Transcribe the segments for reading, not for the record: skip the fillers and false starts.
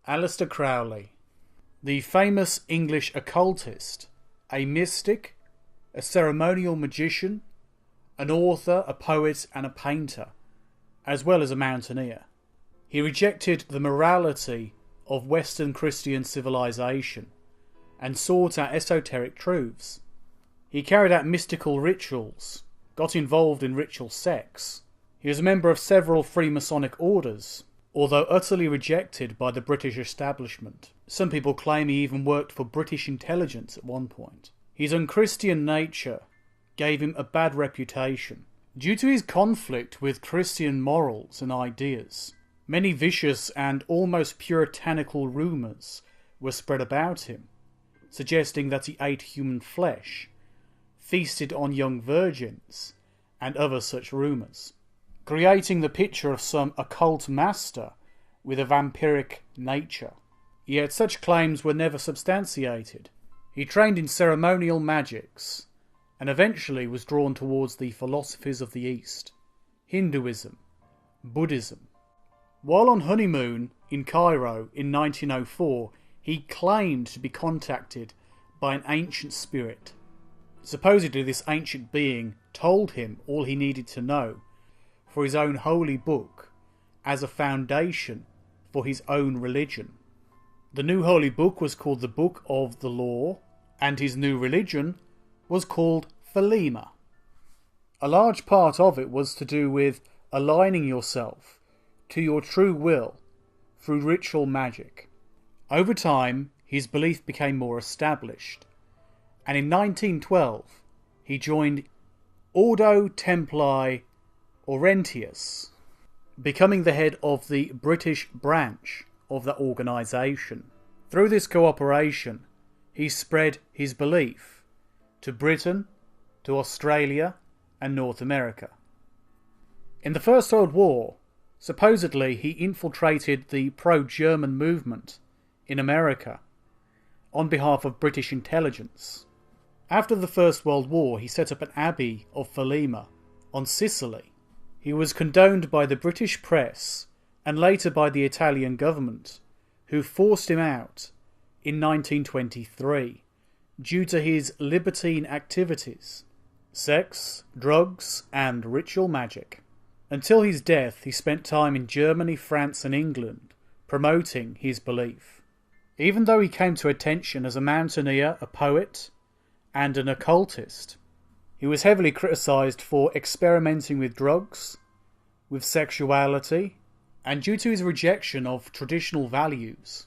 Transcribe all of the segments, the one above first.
Aleister Crowley, the famous English occultist, a mystic, a ceremonial magician, an author, a poet and a painter, as well as a mountaineer. He rejected the morality of Western Christian civilization and sought out esoteric truths. He carried out mystical rituals, got involved in ritual sex. He was a member of several Freemasonic orders, although utterly rejected by the British establishment. Some people claim he even worked for British intelligence at one point. His unchristian nature gave him a bad reputation. Due to his conflict with Christian morals and ideas, many vicious and almost puritanical rumours were spread about him, suggesting that he ate human flesh, feasted on young virgins, and other such rumours, creating the picture of some occult master with a vampiric nature. Yet such claims were never substantiated. He trained in ceremonial magics, and eventually was drawn towards the philosophies of the East, Hinduism, Buddhism. While on honeymoon in Cairo in 1904, he claimed to be contacted by an ancient spirit. Supposedly this ancient being told him all he needed to know for his own holy book as a foundation for his own religion. The new holy book was called the Book of the Law, and his new religion was called Thelema. A large part of it was to do with aligning yourself to your true will through ritual magic. Over time, his belief became more established, and in 1912 he joined Ordo Templi Orientis, becoming the head of the British branch of that organisation. Through this cooperation, he spread his belief to Britain, to Australia and North America. In the First World War, supposedly he infiltrated the pro-German movement in America on behalf of British intelligence. After the First World War, he set up an abbey of Thelema on Sicily. He was condoned by the British press and later by the Italian government, who forced him out in 1923 due to his libertine activities, sex, drugs and ritual magic. Until his death, he spent time in Germany, France and England promoting his belief. Even though he came to attention as a mountaineer, a poet and an occultist, he was heavily criticised for experimenting with drugs, with sexuality, and due to his rejection of traditional values,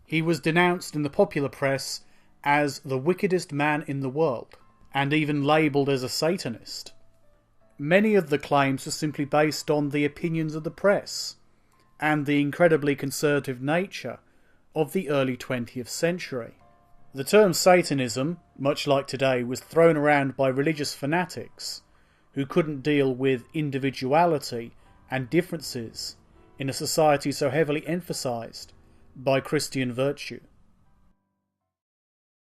he was denounced in the popular press as the wickedest man in the world, and even labelled as a Satanist. Many of the claims were simply based on the opinions of the press, and the incredibly conservative nature of the early 20th century. The term Satanism, much like today, was thrown around by religious fanatics who couldn't deal with individuality and differences in a society so heavily emphasised by Christian virtue.